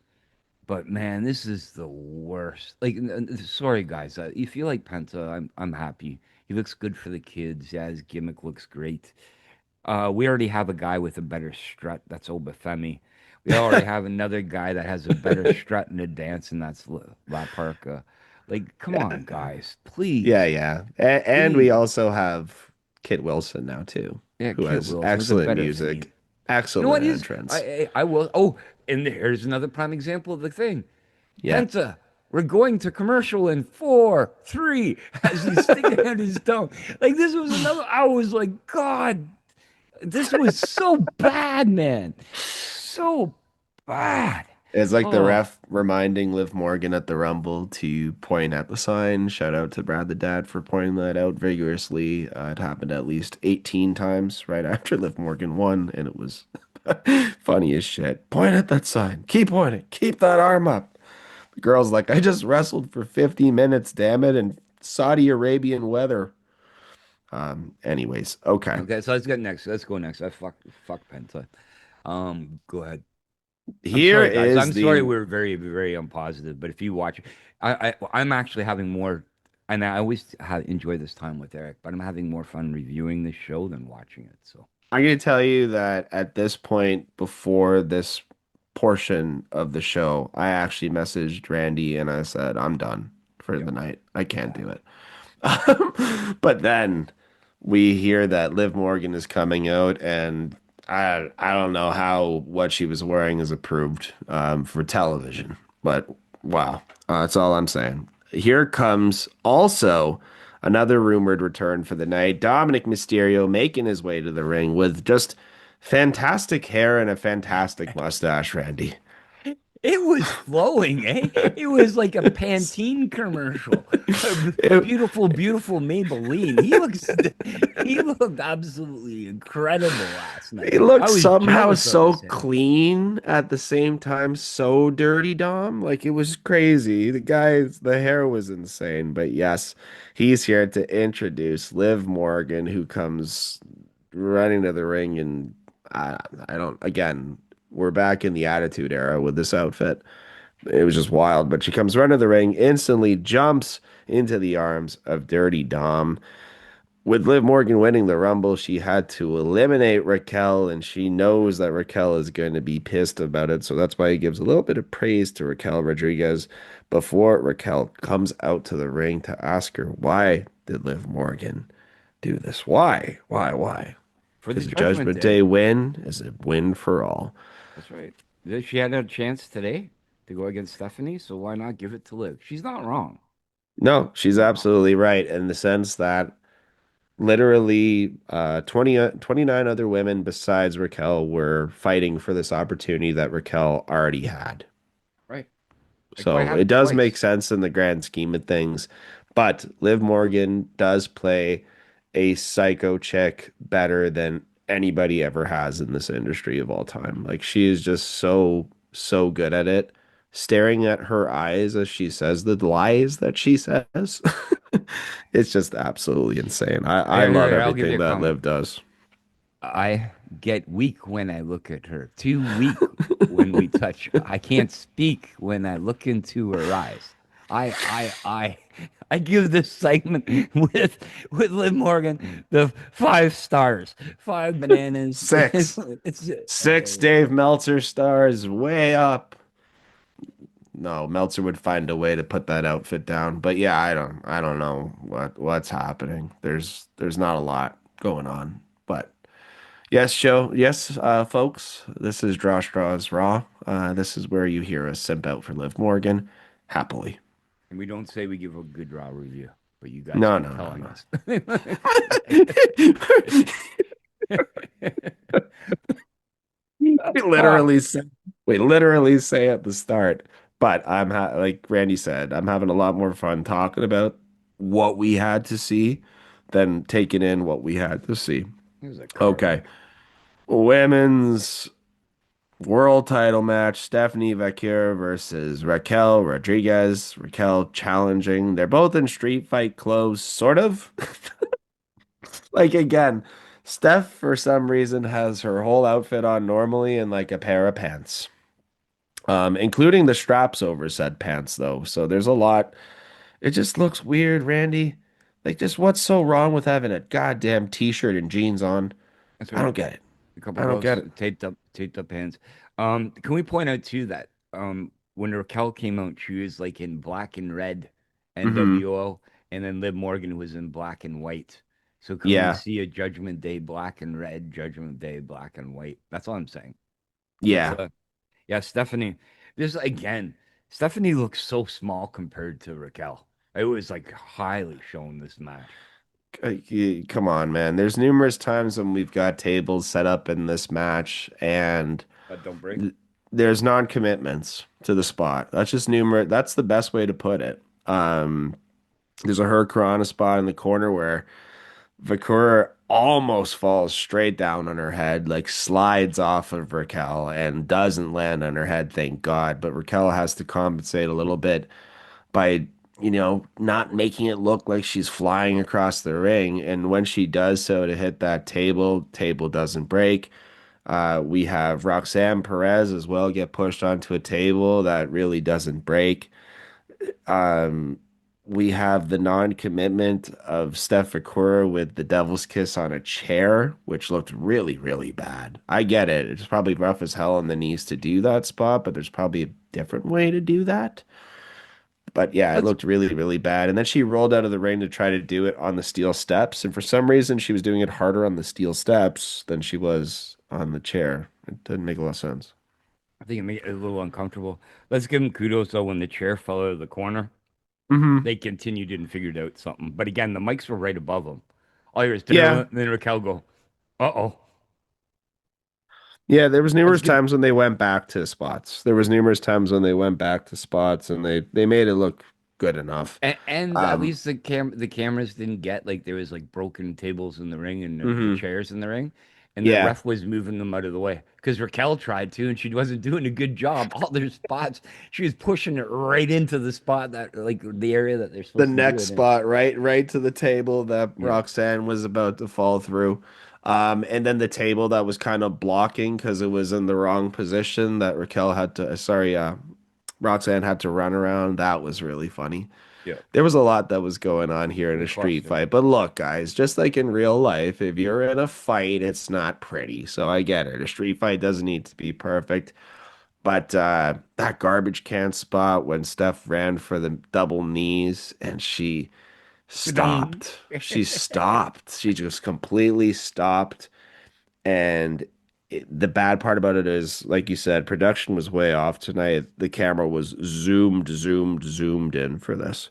But man, this is the worst. Like, sorry guys, if you like Penta, I'm happy. He looks good for the kids. Yeah, his gimmick looks great. We already have a guy with a better strut. That's Obafemi. We already have another guy that has a better strut and a dance, and that's La Parka. Like, come on, guys, yeah, please, yeah. And we please. also have Kit Wilson now too, Yeah, who Kit has Wilson is a excellent better music, theme. You know what excellent is? entrance. I will. Oh, and here's another prime example of the thing. Yeah. Penta, we're going to commercial in 4, 3, as he's sticking out his tongue. Like this was another. I was like, God, this was so bad, man, so bad. It's like the Oh, ref reminding Liv Morgan at the Rumble to point at the sign. Shout out to Brad the Dad for pointing that out vigorously. It happened at least 18 times right after Liv Morgan won, and it was funny as shit. Point at that sign. Keep pointing. Keep that arm up. The girl's like, I just wrestled for 50 minutes, damn it, in Saudi Arabian weather. Anyways, okay. okay. So let's get next. Let's go next. I fuck Penta. Go ahead. I'm Here sorry, guys. is I'm sorry. the We're very unpositive. But if you watch, I'm actually having more, and I always enjoy this time with Eric. But I'm having more fun reviewing the show than watching it. So I'm going to tell you that at this point, before this portion of the show, I actually messaged Randy and I said, I'm done for yeah. the night. I can't do it. But then we hear that Liv Morgan is coming out, and I don't know how what she was wearing is approved for television, but wow, that's all I'm saying. Here comes also another rumored return for the night. Dominic Mysterio making his way to the ring with just fantastic hair and a fantastic mustache, Randy. It was flowing, eh? It was like a Pantene commercial. A It, beautiful Maybelline. He looked absolutely incredible last night. He looked I was somehow jealous of so his hair. clean at the same time, so dirty, Dom. Like it was crazy. The hair was insane. But yes, he's here to introduce Liv Morgan, who comes running to the ring. And I don't, again, we're back in the Attitude Era with this outfit. It was just wild. But she comes running to the ring, instantly jumps into the arms of Dirty Dom. With Liv Morgan winning the Rumble, she had to eliminate Raquel, and she knows that Raquel is going to be pissed about it. So that's why he gives a little bit of praise to Raquel Rodriguez before Raquel comes out to the ring to ask her, why did Liv Morgan do this? Why? Why? For the Because a Judgment Judgment Day. Day win is a win for all. That's right. She had a chance today to go against Stephanie, so why not give it to Liv? She's not wrong. No, she's Not wrong. absolutely right in the sense that literally 29 other women besides Raquel were fighting for this opportunity that Raquel already had. Right. Like, why So have it it does make twice? sense in the grand scheme of things. But Liv Morgan does play a psycho chick better than anybody ever has in this industry of all time. Like she is just so good at it. Staring at her eyes as she says the lies that she says. It's just absolutely insane. I love I'll give you everything a that comment. Liv does. I get weak when I look at her. Too weak when we touch. I can't speak when I look into her eyes. I I I I give this segment with Liv Morgan the 5 stars, 5 bananas. Six. It's Six Dave Meltzer stars way up. No, Meltzer would find a way to put that outfit down. But yeah, I don't know what's happening. There's not a lot going on. But yes, folks, this is Draw Straws Raw. This is where you hear us simp out for Liv Morgan happily. and we don't say we give a good raw review, but you guys No, keep no, no, telling no. us. We literally say we literally say at the start, but like Randy said, I'm having a lot more fun talking about what we had to see than taking in what we had to see. Here's a card. Okay. Women's world title match, Stephanie Vaquer versus Raquel Rodriguez. Raquel challenging. They're both in street fight clothes, sort of. Like again, Steph for some reason has her whole outfit on normally and like a pair of pants. Including the straps over said pants though. So there's a lot. It just looks weird, Randy. Like just what's so wrong with having a goddamn t-shirt and jeans on? That's I right. don't get it. A couple I don't get rows it. taped up hands. Can we point out too that when Raquel came out, she was like in black and red Hmm. NWO, and then Liv Morgan was in black and white. So can we Yeah. see a Judgment Day black and red, Judgment Day black and white? That's all I'm saying. It's Yeah. yeah, Stephanie. This again, Stephanie looks so small compared to Raquel. It was like highly shown this match. Come on, man. There's numerous times when we've got tables set up in this match, and Don't break. there's non-commitments to the spot. That's just numerous. That's the best way to put it. There's a Hurricanrana spot in the corner where Vaquer almost falls straight down on her head, like slides off of Raquel and doesn't land on her head, thank God. But Raquel has to compensate a little bit by, not making it look like she's flying across the ring. And when she does so to hit that table doesn't break. We have Roxanne Perez as well get pushed onto a table that really doesn't break. Um, we have the non-commitment of Steph Vaquer with the Devil's Kiss on a chair, which looked really, really bad. I get it. It's probably rough as hell on the knees to do that spot, but there's probably a different way to do that. But yeah, it Let's looked really, really bad. And then she rolled out of the ring to try to do it on the steel steps. And for some reason, she was doing it harder on the steel steps than she was on the chair. It didn't make a lot of sense. I think it made it a little uncomfortable. Let's give him kudos though. When the chair fell out of the corner, Hmm. they continued and figured out something. But again, the mics were right above him. All you hear is Yeah. then Raquel go, "Uh-oh." Yeah, there was Let's numerous give times when they went back to spots. There was numerous times when they went back to spots and they made it look good enough. and at Um, least the cameras didn't get like there was like broken tables in the ring and the mhm. chairs in the ring, and the Yeah. ref was moving them out of the way because Raquel tried to and she wasn't doing a good job. All their spots, she was pushing it right into the spot that like the area that they're The supposed to do next it in. spot, right to the table that Yeah, Roxanne was about to fall through. And then the table that was kind of blocking because it was in the wrong position that Raquel had to, sorry, Roxanne had to run around. That was really funny. yeah, There was a lot that was going on here in the a street cluster. fight. But look, guys, just like in real life, if you're in a fight, it's not pretty. So I get it. A street fight doesn't need to be perfect. But that garbage can spot when Steph ran for the double knees and she Ba-dum. stopped. She stopped. She just completely stopped. And the bad part about it is, like you said, production was way off tonight. The camera was zoomed in for this.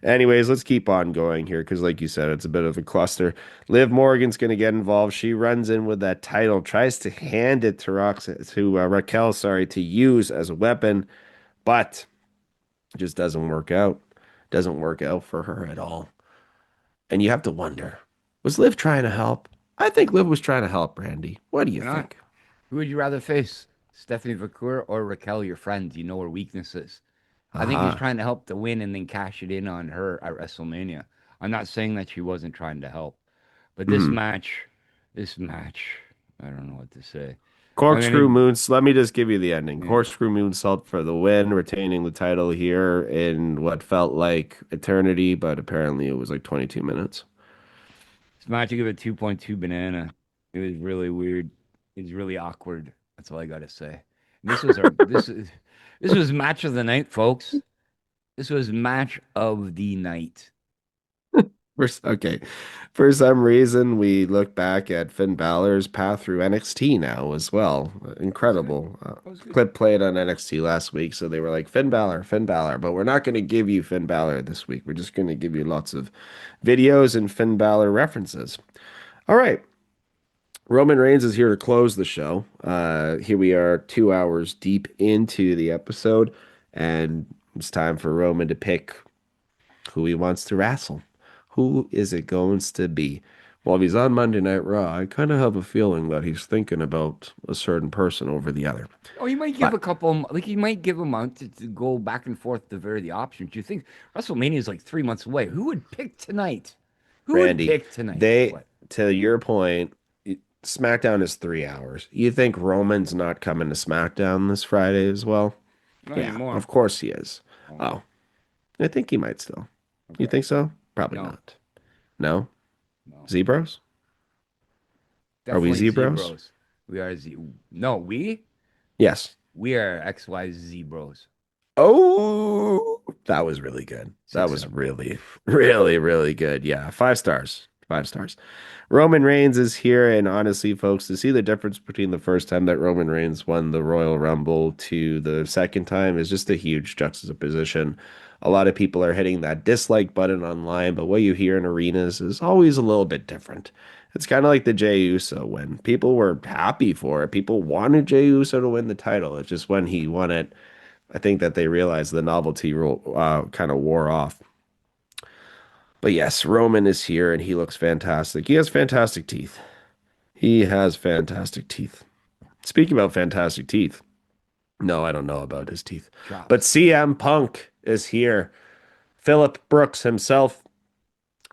Anyways, let's keep on going here because, like you said, it's a bit of a cluster. Liv Morgan's going to get involved. She runs in with that title, tries to hand it to Raquel, sorry, to use as a weapon, but it just doesn't work out. Doesn't work out for her at all. And you have to wonder, was Liv trying to help? I think Liv was trying to help, Randy. What do you Why not? think? Who would you rather face, Stephanie Vaquer or Raquel, your friend? You know her weaknesses. I think he's Uh-huh. trying to help to win and then cash it in on her at WrestleMania. I'm not saying that she wasn't trying to help, but Mhm. this match, I don't know what to say. I'm Corkscrew gonna, moons. Let me just give you the ending. yeah. Corkscrew moonsault for the win, retaining the title here in what felt like eternity, but apparently it was like 22 minutes. This match, I give it 2.2 banana. It was really weird. It was really awkward. That's all I gotta say. And this was match of the night, folks. This was match of the night. Okay. For some reason, we look back at Finn Balor's path through NXT now as well. That was good. Incredible. That was good. Clip played on NXT last week, so they were like, Finn Balor, Finn Balor. But we're not going to give you Finn Balor this week. We're just going to give you lots of videos and Finn Balor references. All right. Roman Reigns is here to close the show. Here we are 2 hours deep into the episode, and it's time for Roman to pick who he wants to wrestle. Who is it going to be? Well, if he's on Monday Night Raw, I kind of have a feeling that he's thinking about a certain person over the other. Oh, he might give But a couple, like he might give a month to go back and forth to vary the options. Do you think WrestleMania is like 3 months away? Who would pick tonight? Who would Randy, pick tonight? they, What? to your point, SmackDown is 3 hours. You think Roman's not coming to SmackDown this Friday as well? Not Yeah, anymore. of course he is. Oh, Oh, I think he might still. You okay. think so? Probably No, not. No? no. Zebros? Are we Definitely Zebros? Zebros. We are Z. No, Yes. we are XYZ Bros. Oh, that was really good. That was 6-7. really, really, really good. Yeah, 5 stars. 5 stars. Roman Reigns is here, and honestly, folks, to see the difference between the first time that Roman Reigns won the Royal Rumble to the second time is just a huge juxtaposition a lot of people are hitting that dislike button online, but what you hear in arenas is always a little bit different. It's kind of like the Jey Uso when people were happy for it. People wanted Jey Uso to win the title. It's just when he won it, I think that they realized the novelty kind of wore off. But yes, Roman is here and he looks fantastic. He has fantastic teeth. He has fantastic teeth. Speaking about fantastic teeth, no, I don't know about his teeth. But CM Punk is here. Phillip Brooks himself.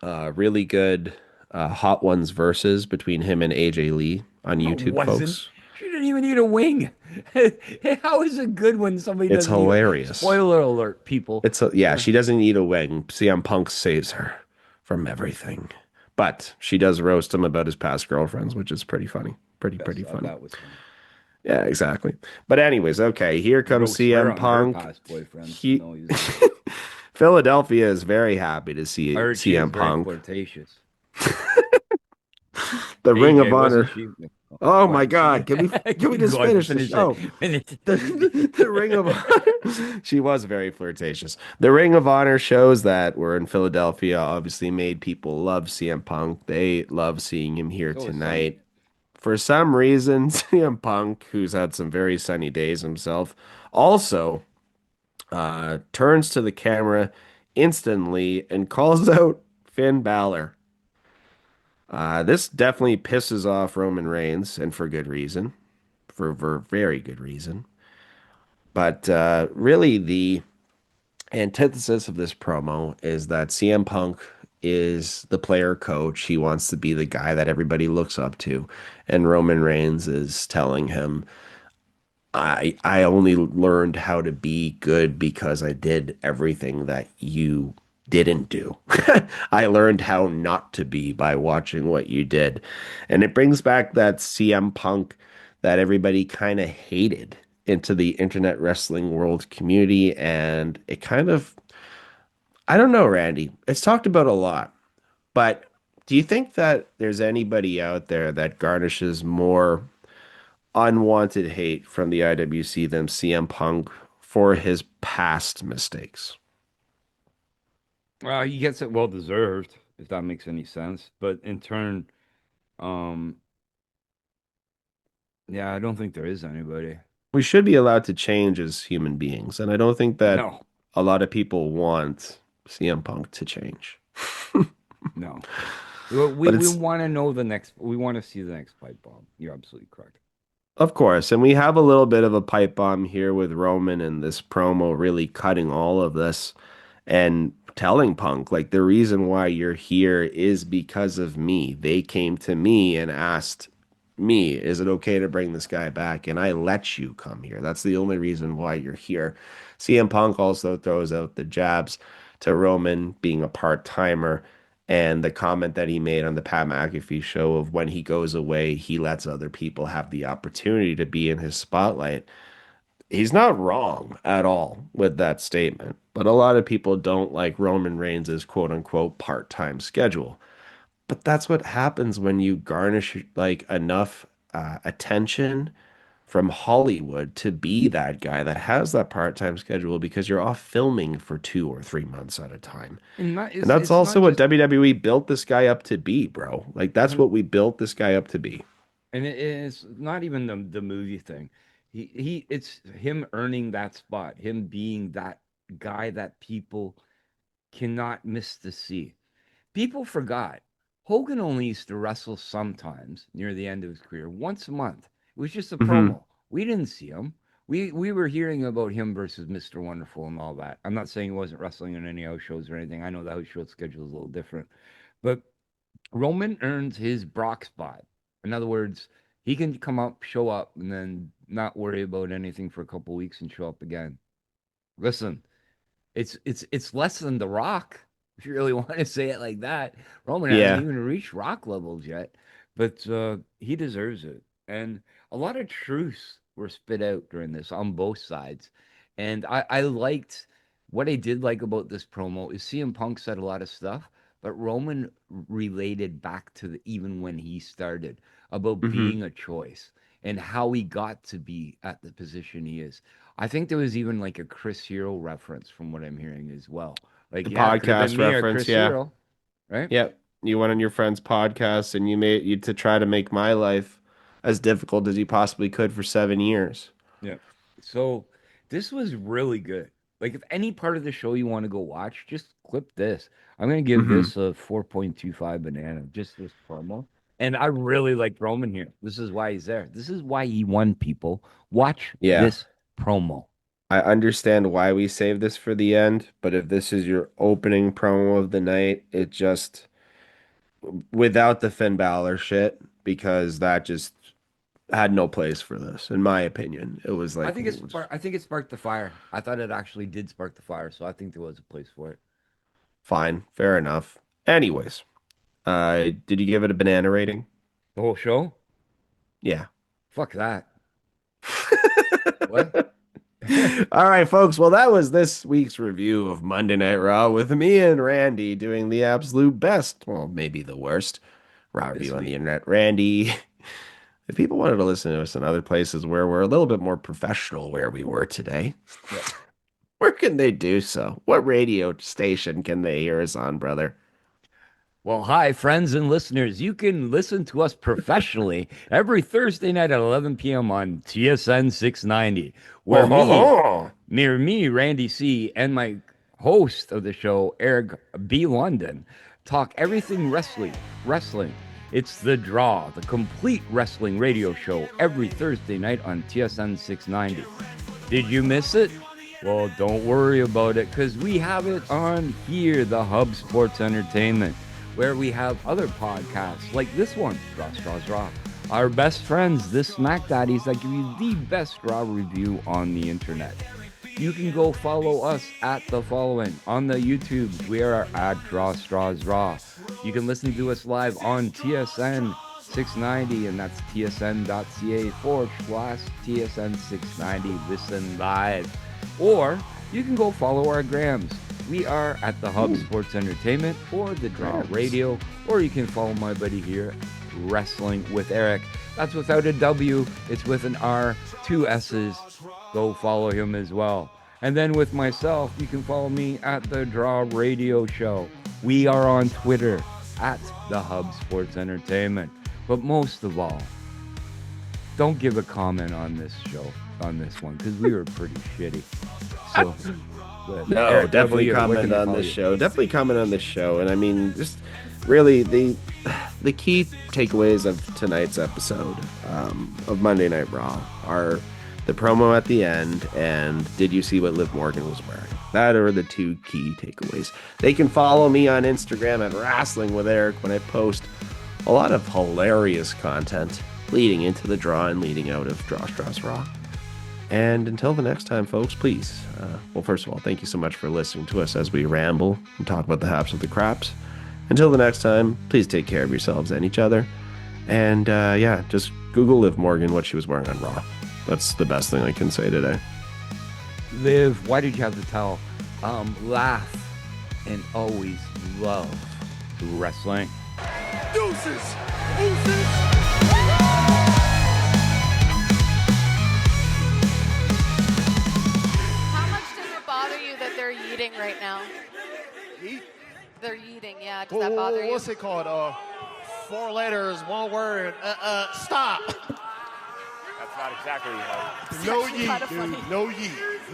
Really good Hot Ones versus between him and AJ Lee on YouTube, folks. She didn't even need a wing. How is it good when somebody It's doesn't hilarious. Spoiler alert, people. Yeah, she doesn't need a wing. CM Punk saves her from everything. But she does roast him about his past girlfriends, which is pretty funny. Pretty funny. That was funny. Yeah, exactly. But anyways, okay, here comes CM Punk. He... Philadelphia is very happy to see CM Punk. Flirtatious. The Ring of Honor. Oh my God! Can we just finish the show? The Ring of Honor. She was very flirtatious. The Ring of Honor shows that we're in Philadelphia obviously made people love CM Punk. They love seeing him here tonight. For some reason, CM Punk, who's had some very sunny days himself, also turns to the camera instantly and calls out Finn Balor. This definitely pisses off Roman Reigns, and for good reason, for very good reason. But really, the antithesis of this promo is that CM Punk is the player coach. He wants to be the guy that everybody looks up to, and Roman Reigns is telling him, I only learned how to be good because I did everything that you didn't do. I learned how not to be by watching what you did. And it brings back that CM Punk that everybody kind of hated into the internet wrestling world community. And it kind of, I don't know, Randy, it's talked about a lot, but do you think that there's anybody out there that garnishes more unwanted hate from the IWC than CM Punk for his past mistakes? He gets it well deserved, if that makes any sense. But in turn, yeah, I don't think there is anybody. We should be allowed to change as human beings, and I don't think that a lot of people want CM Punk to change. No. We want to know we want to see the next pipe bomb. You're absolutely correct. Of course, and we have a little bit of a pipe bomb here with Roman and this promo really cutting all of this and telling Punk, like, the reason why you're here is because of me. They came to me and asked me, is it okay to bring this guy back? And I let you come here. That's the only reason why you're here. CM Punk also throws out the jabs to Roman being a part-timer and the comment that he made on the Pat McAfee show of when he goes away, he lets other people have the opportunity to be in his spotlight. He's not wrong at all with that statement, but a lot of people don't like Roman Reigns' quote-unquote part-time schedule. But that's what happens when you garnish like enough attention from Hollywood to be that guy that has that part-time schedule because you're off filming for 2 or 3 months at a time. And that's also what WWE built this guy up to be, bro. Like, that's what we built this guy up to be. And it's not even the movie thing. It's him earning that spot, him being that guy that people cannot miss to see. People forgot. Hogan only used to wrestle sometimes near the end of his career, once a month. It was just a promo. We didn't see him. We were hearing about him versus Mr. Wonderful and all that. I'm not saying he wasn't wrestling in any house shows or anything. I know the house show schedule is a little different. But Roman earns his Brock spot. In other words, he can come up, show up, and then not worry about anything for a couple weeks and show up again. Listen, it's less than The Rock, if you really want to say it like that. Roman hasn't even reached Rock levels yet, but he deserves it. And a lot of truths were spit out during this on both sides. And I liked what I did like about this promo is CM Punk said a lot of stuff, but Roman related back to even when he started about being a choice. and how he got to be at the position he is. I think there was even like a Chris Hero reference from what I'm hearing as well. Like, The yeah, it could have podcast been me or reference, Chris yeah. Hero, right? Yep. You went on your friend's podcast and you made you to try to make my life as difficult as you possibly could for 7 years. Yeah. So this was really good. Like, if any part of the show you want to go watch, just clip this. I'm gonna give Mhm. this a 4.25 banana, just this promo. And I really like Roman here. This is why he's there. This is why he won, people. Watch Yeah. this promo. I understand why we saved this for the end, but if this is your opening promo of the night, it just without the Finn Balor shit, because that just had no place for this, in my opinion. It was like I think it sparked the fire. I thought it actually did spark the fire, so I think there was a place for it. fine, fair enough. Anyways, did you give it a banana rating? The whole show? Yeah. Fuck that. What? All right, folks. Well, that was this week's review of Monday Night Raw with me and Randy doing the absolute best, well, maybe the worst Raw review on the internet. Randy, if people wanted to listen to us in other places where we're a little bit more professional where we were today, where can they do so? What radio station can they hear us on, brother? Well, hi, friends and listeners. You can listen to us professionally every Thursday night at 11 p.m. on TSN 690, where me, Randy C., and my host of the show, Eric B. London, talk everything wrestling. It's The Draw, the complete wrestling radio show, every Thursday night on TSN 690. Did you miss it? Well, don't worry about it, because we have it on here, the Hub Sports Entertainment, where we have other podcasts like this one, STRAWS Raw. Our best friends, the Smack Daddies, that give you the best Raw review on the internet. You can go follow us at the following. On the YouTube, we are at STRAWS Raw. You can listen to us live on TSN 690, and that's tsn.ca/TSN 690. Listen live. Or you can go follow our grams. We are at the Hub Sports Entertainment or the Draw Radio, or you can follow my buddy here, Wrestling with Eric. That's without a W, it's with an R, 2 S's. Go follow him as well. And then with myself, you can follow me at the Draw Radio Show. We are on Twitter at the Hub Sports Entertainment. But most of all, don't give a comment on this show, on this one, because we were pretty shitty. So... No, Eric, definitely where comment can they on follow this you? show. Definitely comment on this show. And I mean, just really the key takeaways of tonight's episode of Monday Night Raw are the promo at the end and did you see what Liv Morgan was wearing? That are the two key takeaways. They can follow me on Instagram at Wrestling with Eric when I post a lot of hilarious content leading into the draw and leading out of STRAWS Raw. And until the next time, folks, please, well, first of all, thank you so much for listening to us as we ramble and talk about the haps of the craps. Until the next time, please take care of yourselves and each other. And yeah, just Google Liv Morgan, what she was wearing on Raw. That's the best thing I can say today. Liv, why did you have to tell? Laugh and always love wrestling. Deuces! How much does it bother you that they're yeeting right now? Yeet? They're yeeting, yeah. Does that bother you? What's it called? 4 letters, 1 word. Stop. That's not exactly how. No actually kinda yeet, dude. funny. No yeet.